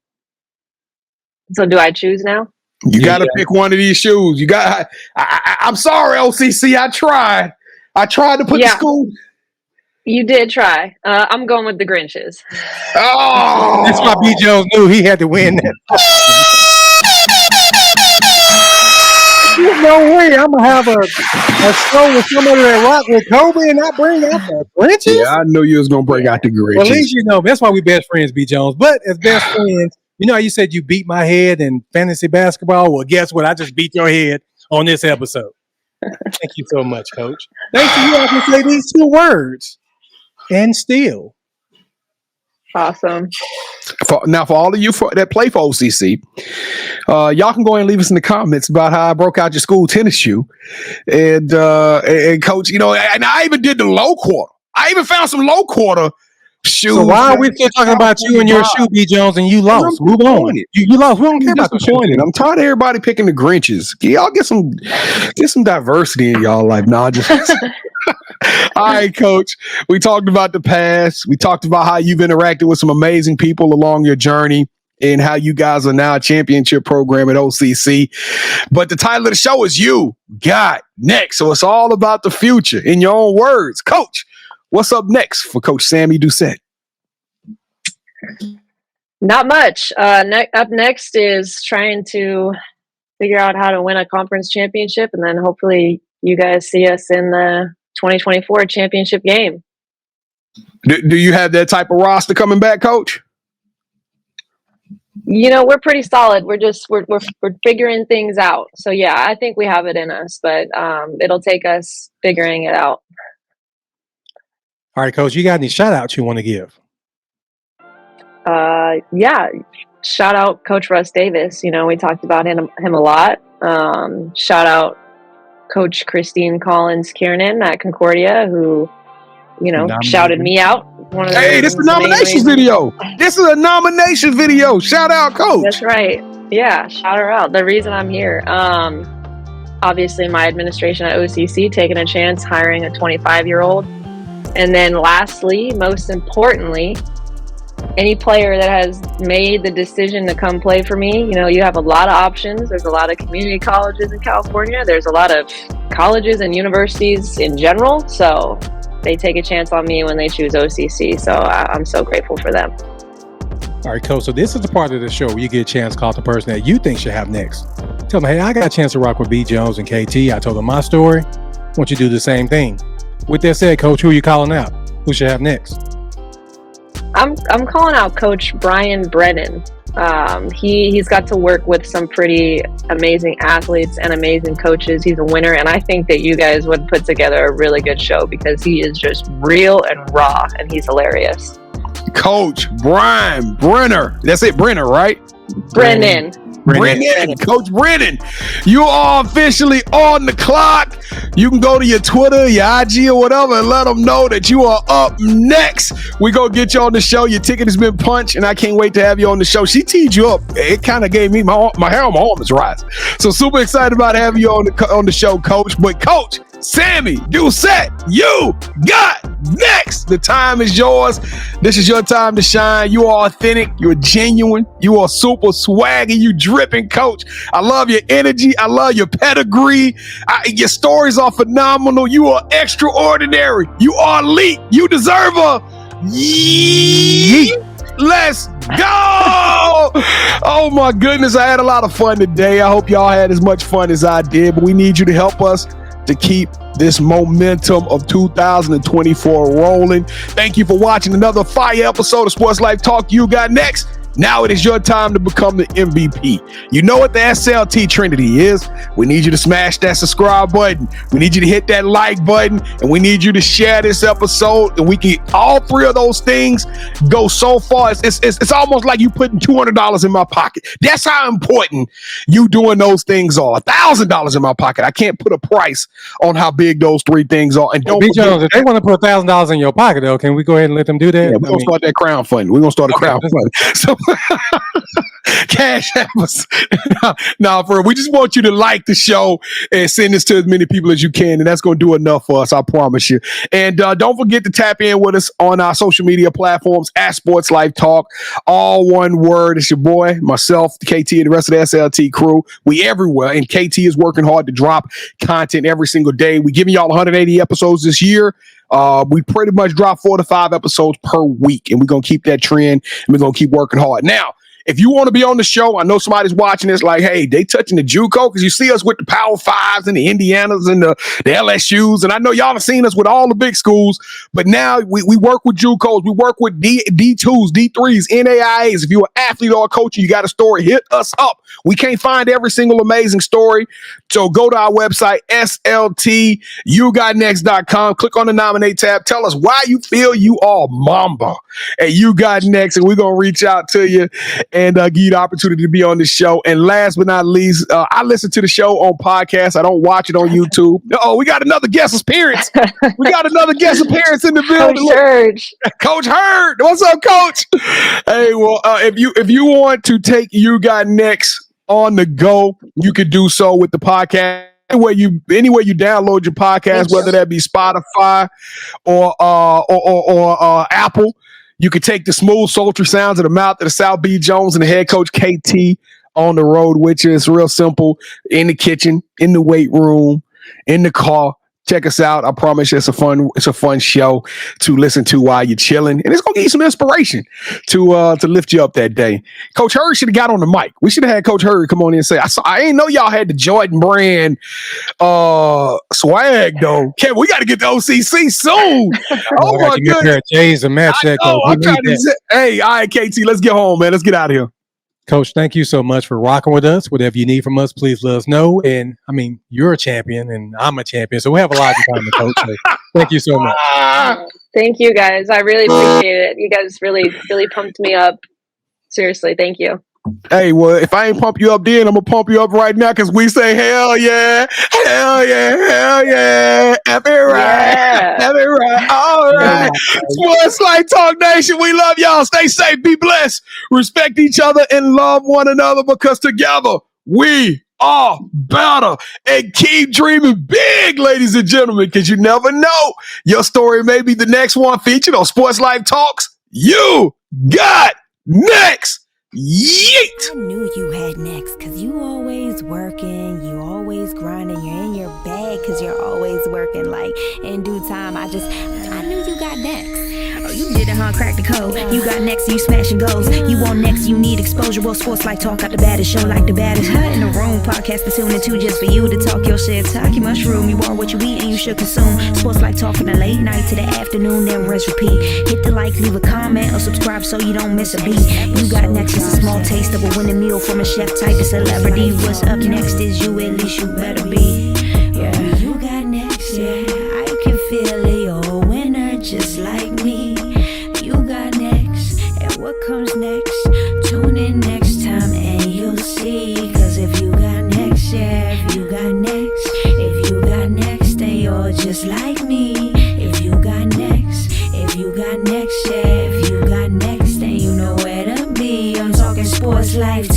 [SPEAKER 1] So do I choose now?
[SPEAKER 3] You got to pick one of these shoes. You got. I'm sorry, OCC. I tried to put the school.
[SPEAKER 1] You did try. I'm going with the Grinches.
[SPEAKER 3] Oh,
[SPEAKER 4] that's why B. Jones knew he had to win that. There's no way I'm gonna have a show with somebody that rock with Kobe and not bring out the Grinches.
[SPEAKER 3] Yeah, I knew you was gonna bring out the Grinches.
[SPEAKER 4] Well, at least you know that's why we best friends, B. Jones. But as best friends, you know how you said you beat my head in fantasy basketball. Well, guess what? I just beat your head on this episode. Thank you so much, Coach. Thanks to you, I can say these 2 words and still.
[SPEAKER 1] Awesome.
[SPEAKER 3] For all of you that play for OCC, y'all can go ahead and leave us in the comments about how I broke out your school tennis shoe. And Coach, you know, and I even did the low quarter. I even found some low quarter shoes.
[SPEAKER 4] So why are we still talking about you and your shoe, B. Jones, and you lost? Move on. You lost. We don't care about the shoe.
[SPEAKER 3] I'm tired of everybody picking the Grinches. Y'all get some diversity in y'all life. Nah, just all right, Coach. We talked about the past. We talked about how you've interacted with some amazing people along your journey and how you guys are now a championship program at OCC. But the title of the show is You Got Next. So it's all about the future in your own words. Coach, what's up next for Coach Sammy Doucette?
[SPEAKER 1] Not much. Up next is trying to figure out how to win a conference championship, and then hopefully you guys see us in the 2024 championship game.
[SPEAKER 3] Do you have that type of roster coming back, Coach?
[SPEAKER 1] You know, we're pretty solid. We're figuring things out. So yeah, I think we have it in us, but it'll take us figuring it out.
[SPEAKER 4] All right, Coach, you got any shout outs you want to give?
[SPEAKER 1] Yeah. Shout out Coach Russ Davis. You know, we talked about him a lot. Shout out Coach Christine Collins Kiernan at Concordia, who, you know, shouted me out.
[SPEAKER 3] Hey, this is a nominations video. This is a nominations video. Shout out, Coach.
[SPEAKER 1] That's right. Yeah, shout her out. The reason I'm here. Obviously, my administration at OCC taking a chance hiring a 25-year-old. And then lastly, most importantly, any player that has made the decision to come play for me, you know, you have a lot of options. There's a lot of community colleges in California. There's a lot of colleges and universities in general. So they take a chance on me when they choose OCC. So I'm so grateful for them.
[SPEAKER 4] All right, Coach. So this is the part of the show where you get a chance to call the person that you think should have next. Tell them, hey, I got a chance to rock with B. Jones and KT. I told them my story. I want you to do the same thing. With that said, Coach, who are you calling out? Who should have next?
[SPEAKER 1] I'm calling out Coach Brian Brennan. He's got to work with some pretty amazing athletes and amazing coaches. He's a winner, and I think that you guys would put together a really good show because he is just real and raw, and he's hilarious.
[SPEAKER 3] Coach Brian Brenner. That's it, Brenner, right?
[SPEAKER 1] Brennan.
[SPEAKER 3] Coach Brennan, you are officially on the clock. You can go to your Twitter, your IG, or whatever, and let them know that you are up next. We gonna get you on the show. Your ticket has been punched, and I can't wait to have you on the show. She teed you up. It kind of gave me my hair on my arm is rising. So super excited about having you on the show, Coach. But Coach Sammy Doucette, you got next. The time is yours. This is your time to shine. You are authentic. You're genuine. You are super swaggy. You dripping, Coach. I love your energy. I love your pedigree. Your stories are phenomenal. You are extraordinary. You are elite. You deserve a yeet. Let's go! Oh my goodness, I had a lot of fun today. I hope y'all had as much fun as I did, but we need you to help us to keep this momentum of 2024 rolling. Thank you for watching another fire episode of Sports Life Talk. You got next. Now it is your time to become the MVP. You know what the SLT Trinity is. We need you to smash that subscribe button. We need you to hit that like button, and we need you to share this episode. And we can all three of those things go so far. It's almost like you putting $200 in my pocket. That's how important you doing those things are. $1,000 in my pocket. I can't put a price on how big those three things are. And don't forget,
[SPEAKER 4] Jones, if they want to put $1,000 in your pocket, though, can we go ahead and let them do that?
[SPEAKER 3] Yeah, we're gonna start that crowdfunding. We're gonna start a crowdfunding. So cash app us. Now, for we just want you to like the show and send this to as many people as you can, and that's going to do enough for us, I promise you. And don't forget to tap in with us on our social media platforms at Sports Life Talk. All one word. It's your boy, myself, KT, and the rest of the SLT crew. We everywhere, and KT is working hard to drop content every single day. We giving y'all 180 episodes this year. We pretty much drop 4 to 5 episodes per week, and we're going to keep that trend, and we're going to keep working hard. Now, if you want to be on the show, I know somebody's watching this like, hey, they touching the JUCO, because you see us with the Power Fives and the Indianas and the LSUs, and I know y'all have seen us with all the big schools, but now we work with JUCOs, we work with D2s, D3s, NAIAs. If you're an athlete or a coach and you got a story, hit us up. We can't find every single amazing story, so go to our website, SLTYouGotNext.com, click on the nominate tab, tell us why you feel you are Mamba, and You Got Next, and we're going to reach out to you and give you the opportunity to be on the show. And last but not least, I listen to the show on podcast. I don't watch it on YouTube. Oh, we got another guest appearance. We got another guest appearance in the building. Coach Hurd. What's up, Coach? Hey, well, if you want to take You Got Next on the go, you could do so with the podcast. Anywhere you download your podcast, whether that be Spotify or Apple. You could take the smooth, sultry sounds of the mouth of the South B. Jones and the head coach KT on the road with you. It's real simple. In the kitchen, in the weight room, in the car. Check us out. I promise you it's a fun show to listen to while you're chilling. And it's gonna give you some inspiration to lift you up that day. Coach Hurd should have got on the mic. We should have had Coach Hurd come on in and say, I ain't know y'all had the Jordan brand swag though. Kevin, we gotta get the OCC soon. Oh my goodness.
[SPEAKER 4] J's to match that, Coach.
[SPEAKER 3] Hey, all right, KT, let's get home, man. Let's get out of here.
[SPEAKER 4] Coach, thank you so much for rocking with us. Whatever you need from us, please let us know. And I mean, you're a champion and I'm a champion, so we have a lot in common, Coach. So thank you so much.
[SPEAKER 1] Thank you, guys. I really appreciate it. You guys really, really pumped me up. Seriously, thank you.
[SPEAKER 3] Hey, well, if I ain't pump you up then, I'm going to pump you up right now because we say, hell yeah, hell yeah, hell yeah. Happy right, happy right, all right. Sports Life Talk Nation, we love y'all. Stay safe, be blessed, respect each other, and love one another because together we are better. And keep dreaming big, ladies and gentlemen, because you never know. Your story may be the next one featured on Sports Life Talks. You got next. Yeet!
[SPEAKER 2] I knew you had next, cause you always working, you always grinding, you're in your bag cause you're always working. Like in due time, I knew you got next. Oh, you did it, huh? Crack the code. You got next, you smashing goals. You want next, you need exposure. Well, Sports Life Talk got the baddest show, like the baddest in the room. Podcast to tune into just for you to talk your shit. Talk your mushroom. You are what you eat and you should consume. Sports Life Talk from the late night to the afternoon, then rest repeat. Hit the like, leave a comment, or subscribe so you don't miss a beat. You got next is a small taste of a winning meal from a chef type of celebrity. What's up next is you, at least you better be. Yeah, you got next, yeah. I can feel it, you're a winner just like me. You got next, and what comes next? Tune in next time and you'll see. Cause if you got next, yeah, if you got next, if you got next, then you're just like me. If you got next, if you got next, yeah, if you got next, then you know where to be. I'm talking Sports Life